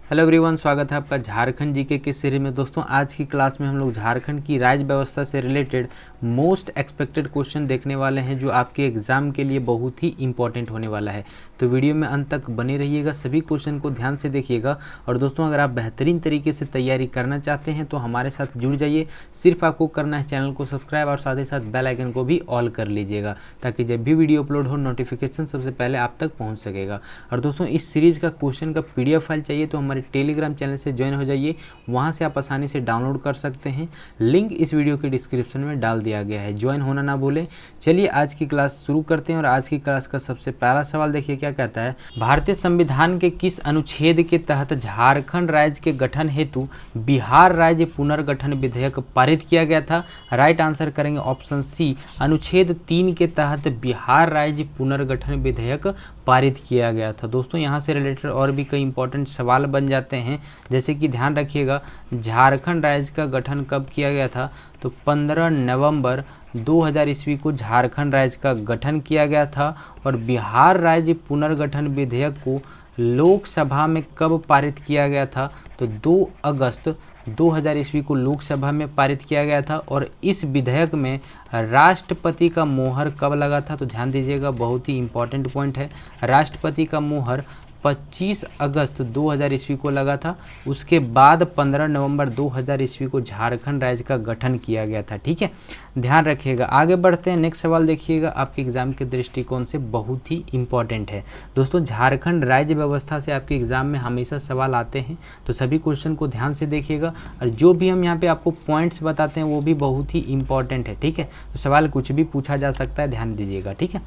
Hello everyone, स्वागत है आपका झारखंड जीके की सीरीज में। दोस्तों आज की क्लास में हम लोग झारखंड की राज्य व्यवस्था से रिलेटेड मोस्ट एक्सपेक्टेड क्वेश्चन देखने वाले हैं, जो आपके एग्जाम के लिए बहुत ही इंपॉर्टेंट होने वाला है। तो वीडियो में अंत तक बने रहिएगा, सभी क्वेश्चन को ध्यान से देखिएगा। और दोस्तों अगर आप बेहतरीन तरीके से तैयारी करना चाहते हैं तो हमारे साथ जुड़ जाइए। सिर्फ आपको करना है चैनल को सब्सक्राइब और साथ ही साथ बेल आइकन को भी ऑल कर लीजिएगा, ताकि जब भी वीडियो अपलोड हो नोटिफिकेशन सबसे पहले आप तक पहुँच सकेगा। और दोस्तों इस सीरीज़ का क्वेश्चन का PDF फाइल चाहिए तो हमारे टेलीग्राम चैनल से ज्वाइन हो जाइए, वहाँ से आप आसानी से डाउनलोड कर सकते हैं। लिंक इस वीडियो के डिस्क्रिप्शन में डाल दिया गया है, ज्वाइन होना ना भूलें। चलिए आज की क्लास शुरू करते हैं। और आज की क्लास का सबसे पहला सवाल देखिए क्या कहता है। भारतीय संविधान के किस अनुच्छेद के तहत झारखंड राज्य के गठन हेतु बिहार राज्य पुनर्गठन विधेयक पारित किया गया था? राइट आंसर करेंगे ऑप्शन सी, अनुच्छेद 3 के तहत बिहार राज्य पुनर्गठन विधेयक पारित किया गया था। दोस्तों यहाँ से रिलेटेड और भी कई इंपॉर्टेंट सवाल बन जाते हैं, जैसे कि ध्यान रखिएगा झारखंड राज्य का गठन कब किया गया था? तो 15 नवंबर 2000 ईस्वी को झारखंड राज्य का गठन किया गया था। और बिहार राज्य पुनर्गठन विधेयक को लोकसभा में कब पारित किया गया था? तो 2 अगस्त 2000 ईस्वी को लोकसभा में पारित किया गया था। और इस विधेयक में राष्ट्रपति का मोहर कब लगा था? तो ध्यान दीजिएगा, बहुत ही इंपॉर्टेंट पॉइंट है। राष्ट्रपति का मोहर 25 अगस्त 2000 ईस्वी को लगा था। उसके बाद 15 नवंबर 2000 ईस्वी को झारखंड राज्य का गठन किया गया था। ठीक है, ध्यान रखिएगा। आगे बढ़ते हैं, नेक्स्ट सवाल देखिएगा, आपके एग्जाम के दृष्टिकोण से बहुत ही इंपॉर्टेंट है। दोस्तों झारखंड राज्य व्यवस्था से आपके एग्जाम में हमेशा सवाल आते हैं, तो सभी क्वेश्चन को ध्यान से देखिएगा। और जो भी हम यहाँ पे आपको पॉइंट्स बताते हैं वो भी बहुत ही इंपॉर्टेंट है। ठीक है, तो सवाल कुछ भी पूछा जा सकता है, ध्यान दीजिएगा। ठीक है,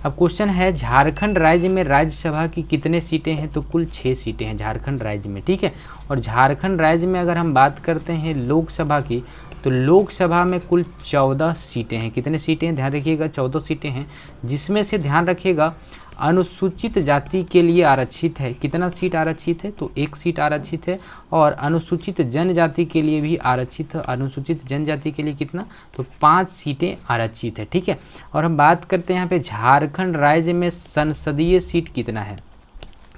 अब क्वेश्चन है झारखंड राज्य में राज्यसभा की कितने सीटें हैं? तो कुल 6 सीटें हैं झारखंड राज्य में। ठीक है, और झारखंड राज्य में अगर हम बात करते हैं लोकसभा की, तो लोकसभा में कुल 14 सीटें हैं। कितने सीटें हैं? ध्यान रखिएगा 14 सीटें हैं, जिसमें से ध्यान रखिएगा अनुसूचित जाति के लिए आरक्षित है। कितना सीट आरक्षित है? तो 1 सीट आरक्षित है। और अनुसूचित जनजाति के लिए भी आरक्षित है। अनुसूचित जनजाति के लिए कितना? तो 5 सीटें आरक्षित है। ठीक है, और हम बात करते हैं यहाँ पे झारखंड राज्य में संसदीय सीट कितना है?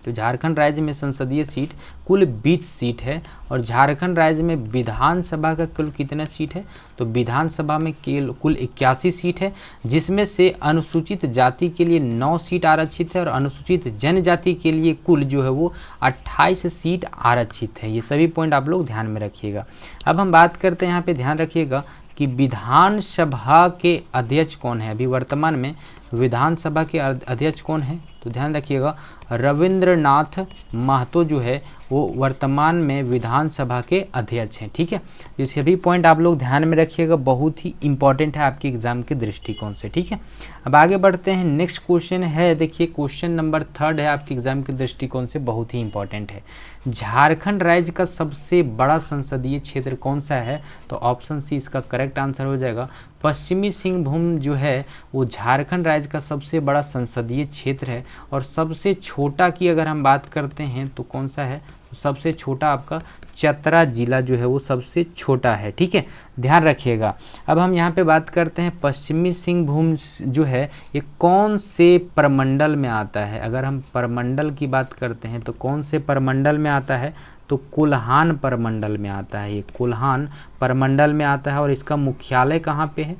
तो झारखंड राज्य में संसदीय सीट कुल 20 सीट है। और झारखंड राज्य में विधानसभा का कुल कितना सीट है? तो विधानसभा में कुल 81 सीट है, जिसमें से अनुसूचित जाति के लिए 9 सीट आरक्षित है और अनुसूचित जनजाति के लिए कुल जो है वो 28 सीट आरक्षित है। ये सभी पॉइंट आप लोग ध्यान में रखिएगा। अब हम बात करते हैं यहाँ पे, ध्यान रखिएगा कि विधानसभा के अध्यक्ष कौन है? अभी वर्तमान में विधानसभा के अध्यक्ष कौन है? तो ध्यान रखिएगा रविंद्रनाथ महतो जो है वो वर्तमान में विधानसभा के अध्यक्ष हैं। ठीक है, ये सभी पॉइंट आप लोग ध्यान में रखिएगा, बहुत ही इंपॉर्टेंट है आपके एग्जाम के दृष्टिकोण से। ठीक है, अब आगे बढ़ते हैं, नेक्स्ट क्वेश्चन है, देखिए क्वेश्चन नंबर 3 है, आपके एग्जाम के दृष्टिकोण से बहुत ही इंपॉर्टेंट है। झारखंड राज्य का सबसे बड़ा संसदीय क्षेत्र कौन सा है? तो ऑप्शन सी इसका करेक्ट आंसर हो जाएगा। पश्चिमी सिंहभूम जो है वो झारखंड राज्य का सबसे बड़ा संसदीय क्षेत्र है। और सबसे छोटा की अगर हम बात करते हैं तो कौन सा है? तो सबसे छोटा आपका चतरा जिला जो है वो सबसे छोटा है। ठीक है, ध्यान रखिएगा। अब हम यहाँ पे बात करते हैं पश्चिमी सिंहभूम जो है ये कौन से प्रमंडल में आता है? अगर हम प्रमंडल की बात करते हैं तो कौन से प्रमंडल में आता है? तो कोल्हान प्रमंडल में आता है। ये कोल्हान प्रमंडल में आता है। और इसका मुख्यालय कहाँ पे है?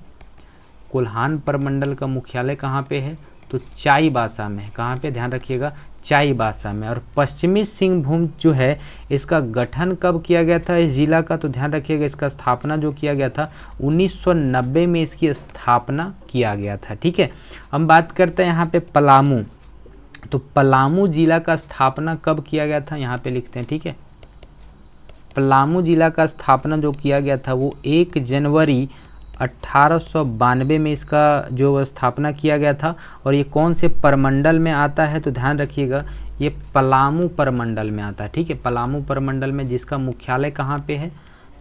कोल्हान प्रमंडल का मुख्यालय कहाँ पे है? तो चाईबासा में। कहाँ पे? ध्यान रखिएगा चाईबासा में। और पश्चिमी सिंहभूम जो है इसका गठन कब किया गया था इस जिला का? तो ध्यान रखिएगा इसका स्थापना जो किया गया था 1990 में इसकी स्थापना किया गया था। ठीक है, हम बात करते हैं यहाँ पे पलामू। तो पलामू जिला का स्थापना कब किया गया था? यहाँ पे लिखते हैं। ठीक है, पलामू जिला का स्थापना जो किया गया था वो 1 जनवरी 1892 में इसका जो स्थापना किया गया था। और ये कौन से प्रमंडल में आता है? तो ध्यान रखिएगा ये पलामू प्रमंडल में आता है। ठीक है, पलामू प्रमंडल में, जिसका मुख्यालय कहाँ पे है?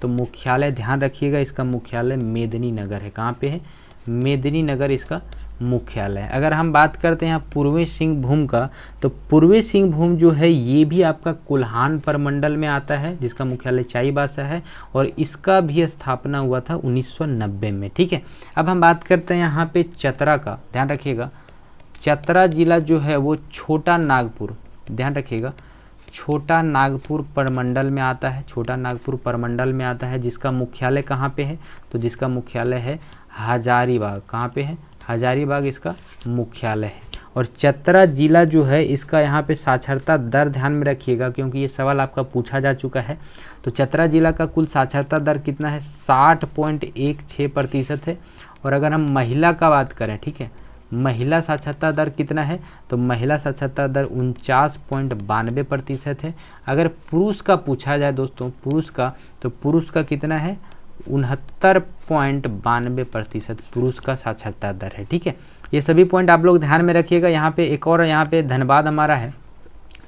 तो मुख्यालय ध्यान रखिएगा इसका मुख्यालय मेदिनीनगर है। कहाँ पे है? मेदिनीनगर इसका मुख्यालय है। अगर हम बात करते हैं यहाँ पूर्वी सिंहभूम का, तो पूर्वी सिंहभूम जो है ये भी आपका कोल्हान प्रमंडल में आता है, जिसका मुख्यालय चाईबासा है। और इसका भी स्थापना हुआ था 1990 में। ठीक है, अब हम बात करते हैं यहाँ पे चतरा का। ध्यान रखिएगा चतरा जिला जो है वो छोटा नागपुर, ध्यान रखिएगा छोटा नागपुर प्रमंडल में आता है, छोटा नागपुर प्रमंडल में आता है, जिसका मुख्यालय कहाँ पे है, तो जिसका मुख्यालय है हजारीबाग। कहाँ पे है, हजारीबाग इसका मुख्यालय है। और चतरा जिला जो है इसका यहाँ पे साक्षरता दर ध्यान में रखिएगा, क्योंकि ये सवाल आपका पूछा जा चुका है। तो चतरा जिला का कुल साक्षरता दर कितना है, 60.16% है। और अगर हम महिला का बात करें, ठीक है, महिला साक्षरता दर कितना है, तो महिला साक्षरता दर 49.92% है। अगर पुरुष का पूछा जाए दोस्तों, पुरुष का, तो पुरुष का कितना है, 69.92% पुरुष का साक्षरता दर है। ठीक है, ये सभी पॉइंट आप लोग ध्यान में रखिएगा। यहाँ पे एक और, यहाँ पे धनबाद हमारा है,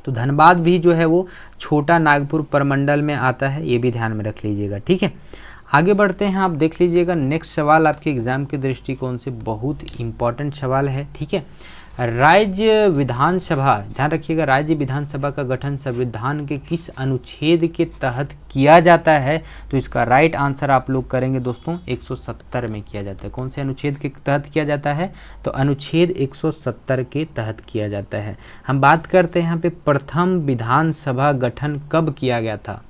तो धनबाद भी जो है वो छोटा नागपुर प्रमंडल में आता है, ये भी ध्यान में रख लीजिएगा। ठीक है, आगे बढ़ते हैं। आप देख लीजिएगा नेक्स्ट सवाल आपके एग्जाम के दृष्टिकोण से बहुत इंपॉर्टेंट सवाल है। ठीक है, राज्य विधानसभा, ध्यान रखिएगा, राज्य विधानसभा का गठन संविधान के किस अनुच्छेद के तहत किया जाता है, तो इसका राइट आंसर आप लोग करेंगे दोस्तों 170 में किया जाता है। कौन से अनुच्छेद के तहत किया जाता है, तो अनुच्छेद 170 के तहत किया जाता है। हम बात करते हैं यहाँ पे प्रथम विधानसभा गठन कब किया गया था।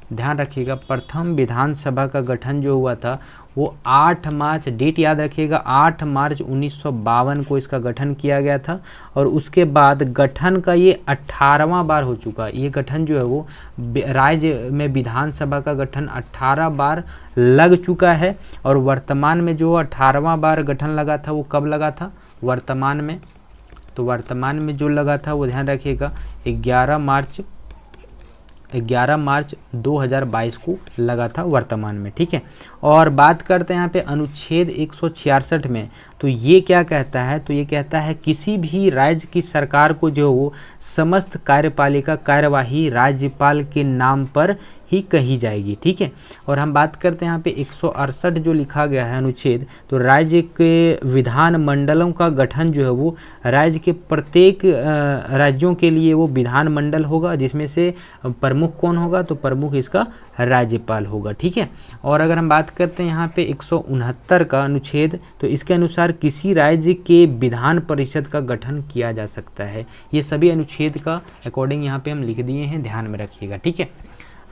ध्यान रखिएगा, प्रथम विधानसभा का गठन जो हुआ था वो 8 मार्च, डेट याद रखिएगा, 8 मार्च 1952 को इसका गठन किया गया था। और उसके बाद गठन का ये 18वां बार हो चुका। ये गठन जो है वो राज्य में विधानसभा का गठन 18 बार लग चुका है। और वर्तमान में जो 18वां बार गठन लगा था वो कब लगा था, वर्तमान में, तो वर्तमान में जो लगा था वो ध्यान रखिएगा 11 मार्च 2022 को लगा था वर्तमान में। ठीक है, और बात करते हैं यहाँ पे अनुच्छेद 166 में, तो ये क्या कहता है, तो ये कहता है किसी भी राज्य की सरकार को जो वो समस्त कार्यपालिका कार्यवाही राज्यपाल के नाम पर ही कही जाएगी। ठीक है, और हम बात करते हैं यहाँ पे 168 जो लिखा गया है अनुच्छेद, तो राज्य के विधान मंडलों का गठन जो है वो राज्य के प्रत्येक राज्यों के लिए वो विधान मंडल होगा, जिसमें से प्रमुख कौन होगा, तो प्रमुख इसका राज्यपाल होगा। ठीक है, और अगर हम बात करते हैं यहाँ पे 169 का अनुच्छेद, तो इसके अनुसार किसी राज्य के विधान परिषद का गठन किया जा सकता है। ये सभी अनुच्छेद का अकॉर्डिंग यहाँ पे हम लिख दिए हैं, ध्यान में रखिएगा। ठीक है,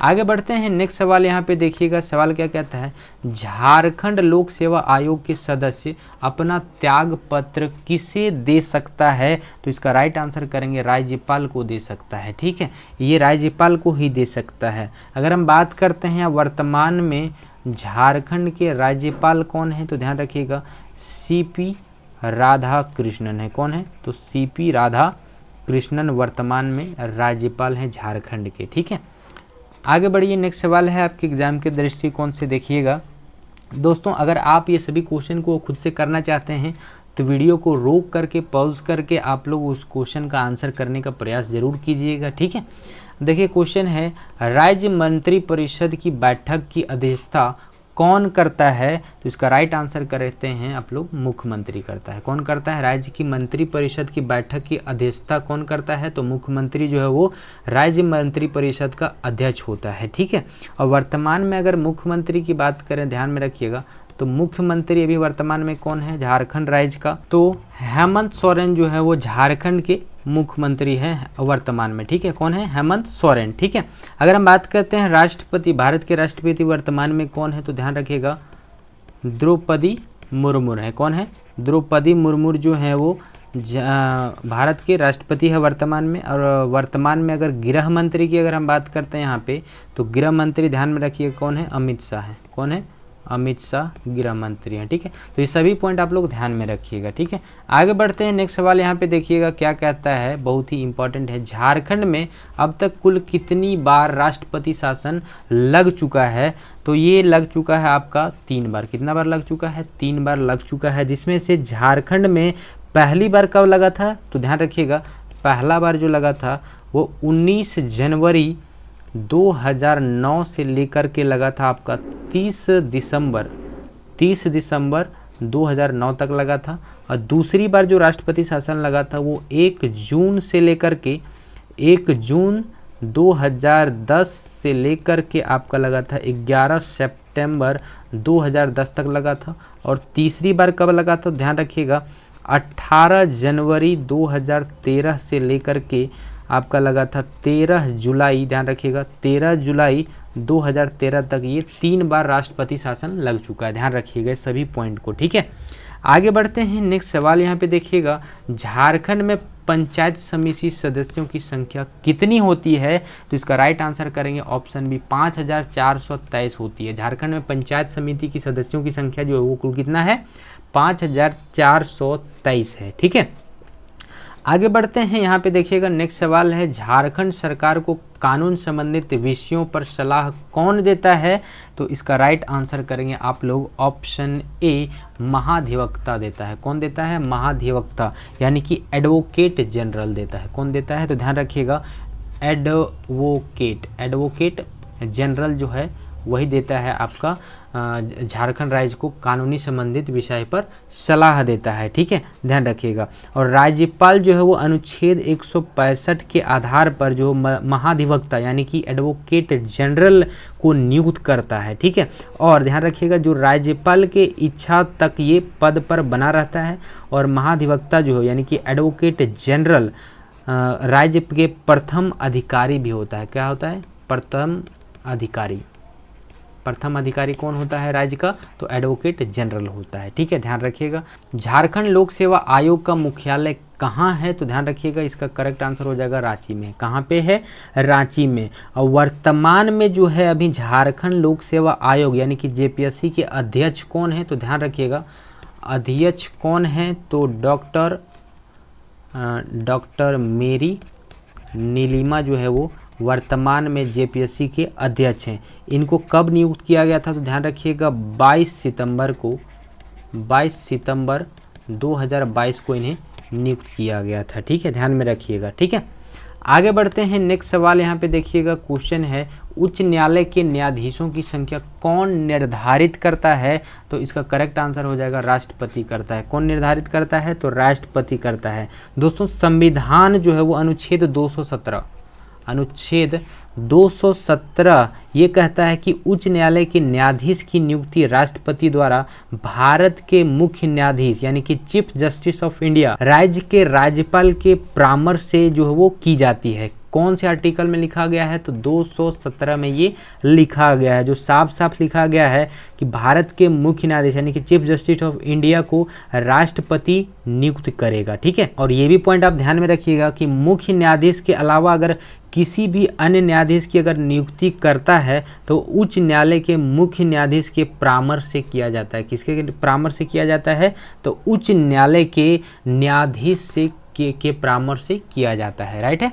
आगे बढ़ते हैं। नेक्स्ट सवाल यहाँ पे देखिएगा, सवाल क्या कहता है, झारखंड लोक सेवा आयोग के सदस्य अपना त्याग पत्र किसे दे सकता है, तो इसका राइट आंसर करेंगे राज्यपाल को दे सकता है। ठीक है, ये राज्यपाल को ही दे सकता है। अगर हम बात करते हैं वर्तमान में झारखंड के राज्यपाल कौन है, तो ध्यान रखिएगा सीपी राधाकृष्णन है। कौन है, तो सीपी राधाकृष्णन वर्तमान में राज्यपाल हैं झारखंड के। ठीक है, आगे बढ़िए। नेक्स्ट सवाल है आपके एग्जाम के दृष्टिकोण से, देखिएगा दोस्तों, अगर आप ये सभी क्वेश्चन को खुद से करना चाहते हैं तो वीडियो को रोक करके पॉज करके आप लोग उस क्वेश्चन का आंसर करने का प्रयास जरूर कीजिएगा। ठीक है, देखिए क्वेश्चन है, राज्य मंत्री परिषद की बैठक की अध्यक्षता कौन करता है, तो इसका राइट आंसर करते हैं आप लोग मुख्यमंत्री करता है। कौन करता है, राज्य की मंत्री परिषद की बैठक की अध्यक्षता कौन करता है, तो मुख्यमंत्री जो है वो राज्य मंत्री परिषद का अध्यक्ष होता है। ठीक है, और वर्तमान में अगर मुख्यमंत्री की बात करें, ध्यान में रखिएगा, तो मुख्यमंत्री अभी वर्तमान में कौन है, झारखंड राज्य का, तो हेमंत सोरेन जो है वो झारखंड के मुख्यमंत्री हैं वर्तमान में। ठीक है, कौन है, हेमंत सोरेन। ठीक है, अगर हम बात करते हैं राष्ट्रपति, भारत के राष्ट्रपति वर्तमान में कौन है, तो ध्यान रखिएगा द्रौपदी मुर्मू है। कौन है, द्रौपदी मुर्मू जो है वो भारत के राष्ट्रपति है वर्तमान में। और वर्तमान में अगर गृह मंत्री की अगर हम बात करते हैं यहाँ पे, तो गृह मंत्री ध्यान में रखिएगा कौन है, अमित शाह है। कौन है, अमित शाह गृह मंत्री हैं। ठीक है, तो ये सभी पॉइंट आप लोग ध्यान में रखिएगा। ठीक है, आगे बढ़ते हैं। नेक्स्ट सवाल यहाँ पे देखिएगा क्या कहता है, बहुत ही इंपॉर्टेंट है, झारखंड में अब तक कुल कितनी बार राष्ट्रपति शासन लग चुका है, तो ये लग चुका है आपका 3 बार। कितना बार लग चुका है, 3 बार लग चुका है, जिसमें से झारखंड में पहली बार कब लगा था, तो ध्यान रखिएगा पहला बार जो लगा था वो 19 जनवरी 2009 से लेकर के लगा था आपका 30 दिसंबर 2009 तक लगा था। और दूसरी बार जो राष्ट्रपति शासन लगा था वो 1 जून से लेकर के 1 जून 2010 से लेकर के आपका लगा था 11 सितंबर 2010 तक लगा था। और तीसरी बार कब लगा था, ध्यान रखिएगा 18 जनवरी 2013 से लेकर के आपका लगा था 13 जुलाई, ध्यान रखिएगा 13 जुलाई 2013 तक ये 3 बार राष्ट्रपति शासन लग चुका है। ध्यान रखिएगा सभी पॉइंट को, ठीक है। आगे बढ़ते हैं, नेक्स्ट सवाल यहाँ पे देखिएगा, झारखंड में पंचायत समिति सदस्यों की संख्या कितनी होती है? तो इसका राइट आंसर करेंगे ऑप्शन बी 5423 होती है। झारखंड में पंचायत समिति की सदस्यों की संख्या जो है वो कुल कितना है? 5423 है, ठीक है। आगे बढ़ते हैं, यहाँ पे देखिएगा नेक्स्ट सवाल है, झारखंड सरकार को कानून संबंधित विषयों पर सलाह कौन देता है? तो इसका राइट आंसर करेंगे आप लोग ऑप्शन ए, महाधिवक्ता देता है। कौन देता है? महाधिवक्ता, यानी कि एडवोकेट जनरल देता है। कौन देता है? तो ध्यान रखिएगा एडवोकेट जनरल जो है वही देता है आपका झारखंड राज्य को कानूनी संबंधित विषय पर सलाह देता है, ठीक है, ध्यान रखिएगा। और राज्यपाल जो है वो अनुच्छेद 165 के आधार पर जो महाधिवक्ता यानी कि एडवोकेट जनरल को नियुक्त करता है, ठीक है। और ध्यान रखिएगा जो राज्यपाल के इच्छा तक ये पद पर बना रहता है, और महाधिवक्ता जो है यानी कि एडवोकेट जनरल राज्य के प्रथम अधिकारी भी होता है। क्या होता है? प्रथम अधिकारी कौन होता है राज्य का? तो एडवोकेट जनरल होता है, ठीक है, ध्यान रखिएगा। झारखंड लोक सेवा आयोग का मुख्यालय कहाँ है? तो ध्यान रखिएगा इसका करेक्ट आंसर हो जाएगा रांची में। कहाँ पे है? रांची में। और वर्तमान में जो है अभी झारखंड लोक सेवा आयोग यानी कि जेपीएससी के अध्यक्ष कौन है? तो ध्यान रखिएगा अध्यक्ष कौन है? तो डॉक्टर मेरी नीलिमा जो है वो वर्तमान में जेपीएससी के अध्यक्ष हैं। इनको कब नियुक्त किया गया था? तो ध्यान रखिएगा 22 सितंबर 2022 को इन्हें नियुक्त किया गया था, ठीक है, ध्यान में रखिएगा, ठीक है। आगे बढ़ते हैं, नेक्स्ट सवाल यहाँ पे देखिएगा, क्वेश्चन है उच्च न्यायालय के न्यायाधीशों की संख्या कौन निर्धारित करता है? तो इसका करेक्ट आंसर हो जाएगा राष्ट्रपति करता है। कौन निर्धारित करता है? तो राष्ट्रपति करता है। दोस्तों संविधान जो है वो अनुच्छेद 217 ये कहता है कि उच्च न्यायालय के न्यायाधीश की नियुक्ति राष्ट्रपति द्वारा भारत के मुख्य न्यायाधीश यानी कि चीफ जस्टिस ऑफ इंडिया राज्य के राज्यपाल के परामर्श से जो है वो की जाती है। कौन से आर्टिकल में लिखा गया है? तो 217 में ये लिखा गया है, जो साफ साफ लिखा गया है कि भारत के मुख्य न्यायाधीश यानी कि चीफ जस्टिस ऑफ इंडिया को राष्ट्रपति नियुक्त करेगा, ठीक है। और ये भी पॉइंट आप ध्यान में रखिएगा कि मुख्य न्यायाधीश के अलावा अगर किसी भी अन्य न्यायाधीश की अगर नियुक्ति करता है तो उच्च न्यायालय के मुख्य न्यायाधीश के परामर्श से किया जाता है। किसके परामर्श से किया जाता है? तो उच्च न्यायालय के न्यायाधीश से के परामर्श से किया जाता है, राइट है।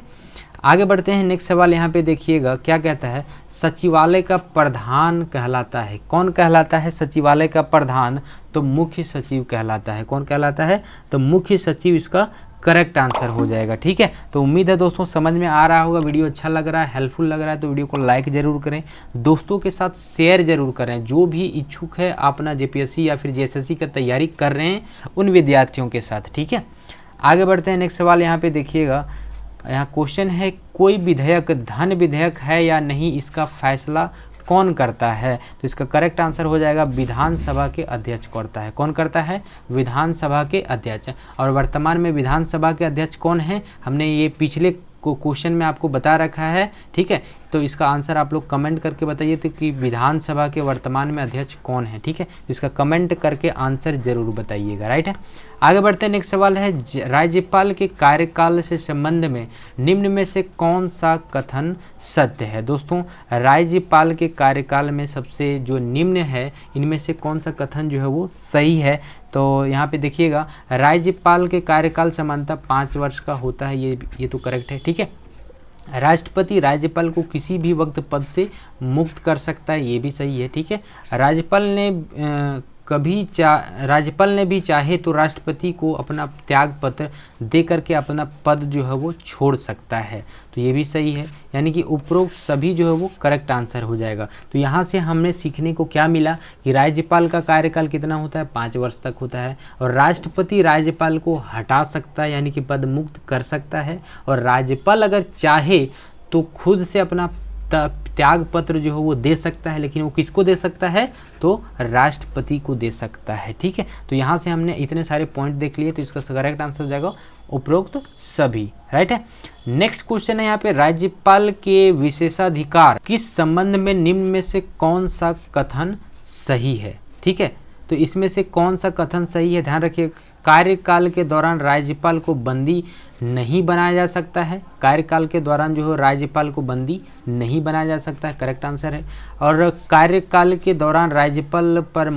आगे बढ़ते हैं, नेक्स्ट सवाल यहाँ पे देखिएगा क्या कहता है, सचिवालय का प्रधान कहलाता है। कौन कहलाता है सचिवालय का प्रधान? तो मुख्य सचिव कहलाता है। कौन कहलाता है? तो मुख्य सचिव इसका करेक्ट आंसर हो जाएगा, ठीक है। तो उम्मीद है दोस्तों समझ में आ रहा होगा, वीडियो अच्छा लग रहा है, हेल्पफुल लग रहा है तो वीडियो को लाइक जरूर करें, दोस्तों के साथ शेयर जरूर करें। जो भी इच्छुक है अपना जेपीएससी या फिर जेएसएससी का तैयारी कर रहे हैं उन विद्यार्थियों के साथ, ठीक है। आगे बढ़ते हैं, नेक्स्ट सवाल यहाँ पे देखिएगा, यहाँ क्वेश्चन है कोई विधेयक धन विधेयक है या नहीं, इसका फैसला कौन करता है? तो इसका करेक्ट आंसर हो जाएगा विधानसभा के अध्यक्ष करता है। कौन करता है? विधानसभा के अध्यक्ष। और वर्तमान में विधानसभा के अध्यक्ष कौन है? हमने ये पिछले क्वेश्चन में आपको बता रखा है, ठीक है। तो इसका आंसर आप लोग कमेंट करके बताइए तो कि विधानसभा के वर्तमान में अध्यक्ष कौन है, ठीक है। इसका कमेंट करके आंसर जरूर बताइएगा, राइट है। आगे बढ़ते हैं, नेक्स्ट सवाल है राज्यपाल के कार्यकाल से संबंध में निम्न में से कौन सा कथन सत्य है? दोस्तों राज्यपाल के कार्यकाल में सबसे जो निम्न है इनमें से कौन सा कथन जो है वो सही है? तो यहाँ पे देखिएगा राज्यपाल के कार्यकाल सामान्यतः 5 वर्ष का होता है, ये तो करेक्ट है, ठीक है। राष्ट्रपति राज्यपाल को किसी भी वक्त पद से मुक्त कर सकता है, ये भी सही है, ठीक है। राज्यपाल ने भी चाहे तो राष्ट्रपति को अपना त्याग पत्र दे करके अपना पद जो है वो छोड़ सकता है, तो ये भी सही है। यानी कि उपरोक्त सभी जो है वो करेक्ट आंसर हो जाएगा। तो यहाँ से हमने सीखने को क्या मिला कि राज्यपाल का कार्यकाल कितना होता है? 5 वर्ष तक होता है। और राष्ट्रपति राज्यपाल को हटा सकता है यानी कि पद मुक्त कर सकता है। और राज्यपाल अगर चाहे तो खुद से अपना त्याग पत्र जो है वो दे सकता है, लेकिन वो किसको दे सकता है? तो राष्ट्रपति को दे सकता है, ठीक है। तो यहाँ से हमने इतने सारे पॉइंट देख लिए, तो इसका करेक्ट आंसर हो जाएगा उपरोक्त सभी, राइट है। नेक्स्ट क्वेश्चन है यहाँ पे, राज्यपाल के विशेषाधिकार किस संबंध में निम्न में से कौन सा कथन सही है, ठीक है। तो इसमें से कौन सा कथन सही है, ध्यान रखिए। कार्यकाल के दौरान राज्यपाल को बंदी नहीं बनाया जा सकता है, कार्यकाल के दौरान जो है राज्यपाल को बंदी नहीं बनाया जा सकता है, करेक्ट आंसर है। और कार्यकाल के दौरान राज्यपाल पर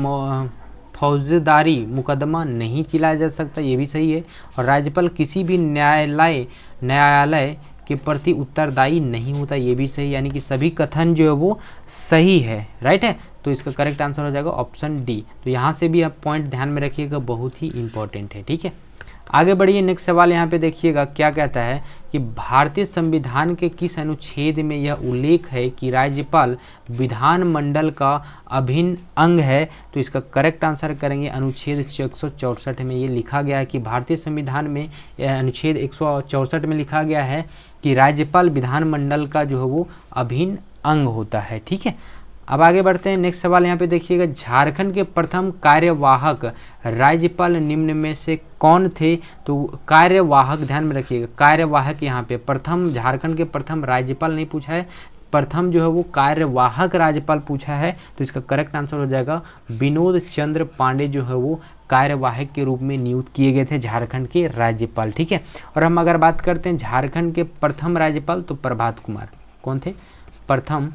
फौजदारी मुकदमा नहीं चलाया जा सकता, ये भी सही है। और राज्यपाल किसी भी न्यायालय के प्रति उत्तरदायी नहीं होता, ये भी सही, यानी कि सभी कथन जो है वो सही है, राइट है। तो इसका करेक्ट आंसर हो जाएगा ऑप्शन डी। तो यहाँ से भी आप पॉइंट ध्यान में रखिएगा, बहुत ही इंपॉर्टेंट है, ठीक है। आगे बढ़िए, नेक्स्ट सवाल यहाँ पे देखिएगा क्या कहता है कि भारतीय संविधान के किस अनुच्छेद में यह उल्लेख है कि राज्यपाल विधानमंडल का अभिन्न अंग है। तो इसका करेक्ट आंसर करेंगे अनुच्छेद 164 में ये लिखा गया है कि भारतीय संविधान में अनुच्छेद 164 में लिखा गया है कि राज्यपाल विधानमंडल का जो है वो अभिन्न अंग होता है, ठीक है। अब आगे बढ़ते हैं, नेक्स्ट सवाल यहाँ पे देखिएगा, झारखंड के प्रथम कार्यवाहक राज्यपाल निम्न में से कौन थे। तो कार्यवाहक ध्यान में रखिएगा, कार्यवाहक यहाँ पे प्रथम, झारखंड के प्रथम राज्यपाल नहीं पूछा है, प्रथम जो है वो कार्यवाहक राज्यपाल पूछा है। तो इसका करेक्ट आंसर हो जाएगा विनोद चंद्र पांडे जो है वो कार्यवाहक के रूप में नियुक्त किए गए थे झारखंड के राज्यपाल, ठीक है। और हम अगर बात करते हैं झारखंड के प्रथम राज्यपाल तो प्रभात कुमार, कौन थे, प्रथम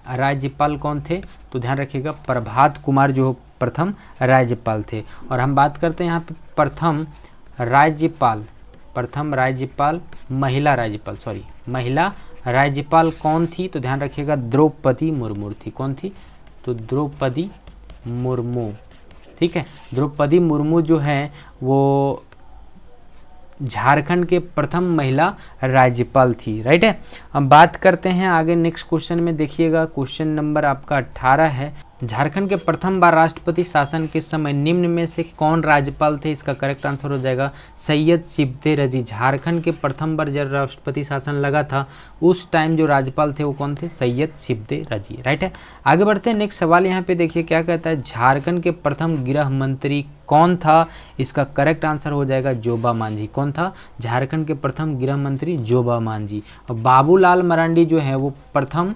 राज्यपाल कौन थे, तो ध्यान रखिएगा प्रभात कुमार जो प्रथम राज्यपाल थे। और हम बात करते हैं यहाँ पे प्रथम राज्यपाल महिला राज्यपाल कौन थी, तो ध्यान रखिएगा द्रौपदी मुर्मू थी, कौन थी, तो द्रौपदी मुर्मू, ठीक है। द्रौपदी मुर्मू जो है वो झारखंड के प्रथम महिला राज्यपाल थी, राइट है। हम बात करते हैं आगे नेक्स्ट क्वेश्चन में, देखिएगा क्वेश्चन नंबर आपका 18 है, झारखंड के प्रथम बार राष्ट्रपति शासन के समय निम्न में से कौन राज्यपाल थे। इसका करेक्ट आंसर हो जाएगा सैयद शिब्दे रजी। झारखंड के प्रथम बार जब राष्ट्रपति शासन लगा था उस टाइम जो राज्यपाल थे वो कौन थे, सैयद शिब्दे रजी, राइट है। आगे बढ़ते हैं, नेक्स्ट सवाल यहाँ पे देखिए क्या कहता है, झारखंड के प्रथम गृह मंत्री कौन था। इसका करेक्ट आंसर हो जाएगा जोबा मांझी। कौन था, झारखंड के प्रथम गृह मंत्री जोबा मांझी। और बाबूलाल मरांडी जो है वो प्रथम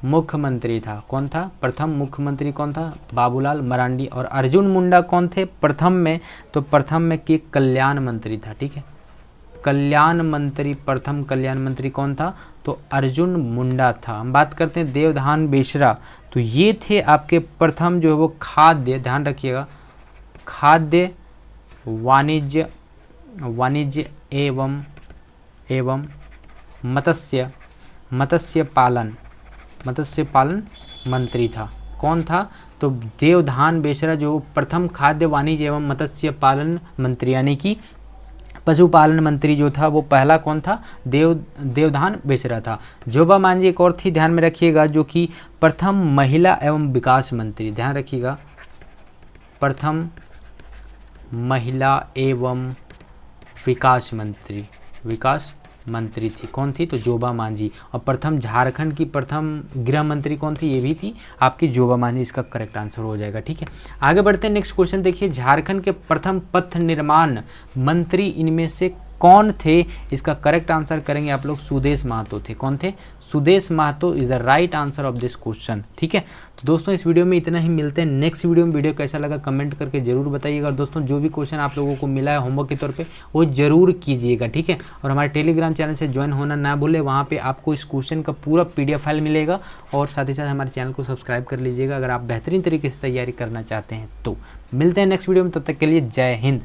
मुख्यमंत्री था, कौन था, प्रथम मुख्यमंत्री कौन था, बाबूलाल मरांडी। और अर्जुन मुंडा कौन थे प्रथम में, तो प्रथम में के कल्याण मंत्री था, ठीक है, कल्याण मंत्री, प्रथम कल्याण मंत्री कौन था, तो अर्जुन मुंडा था। हम बात करते हैं देवधान बेसरा, तो ये थे आपके प्रथम जो है वो खाद्य, ध्यान रखिएगा, खाद्य वाणिज्य एवं मत्स्य पालन मंत्री था, कौन था, तो देवधान बेसरा जो प्रथम खाद्य वाणिज्य एवं मत्स्य पालन मंत्री यानी कि पशुपालन मंत्री जो था वो पहला कौन था, देवधान बेसरा था। जोबा मांझी एक और थी, ध्यान में रखिएगा, जो कि प्रथम महिला एवं विकास मंत्री, ध्यान रखिएगा, प्रथम महिला एवं विकास मंत्री थी, कौन थी, तो जोबा मांझी। और प्रथम झारखंड की प्रथम गृह मंत्री कौन थी, ये भी थी आपकी जोबा मांझी। इसका करेक्ट आंसर हो जाएगा, ठीक है। आगे बढ़ते हैं, नेक्स्ट क्वेश्चन देखिए, झारखंड के प्रथम पथ निर्माण मंत्री इनमें से कौन थे। इसका करेक्ट आंसर करेंगे आप लोग, सुदेश महतो थे, कौन थे, Sudesh Mahto is the right answer of this question, ठीक है। तो दोस्तों इस वीडियो में इतना ही, मिलते हैं नेक्स्ट वीडियो में। वीडियो कैसा लगा कमेंट करके जरूर बताइएगा। और दोस्तों जो भी क्वेश्चन आप लोगों को मिला है होमवर्क के तौर पे वो जरूर कीजिएगा, ठीक है। और हमारे टेलीग्राम चैनल से ज्वाइन होना ना भूले, वहाँ पे आपको इस क्वेश्चन का पूरा PDF फाइल मिलेगा। और साथ ही साथ हमारे चैनल को सब्सक्राइब कर लीजिएगा अगर आप बेहतरीन तरीके से तैयारी करना चाहते हैं। तो मिलते हैं नेक्स्ट वीडियो में, तब तक के लिए जय हिंद।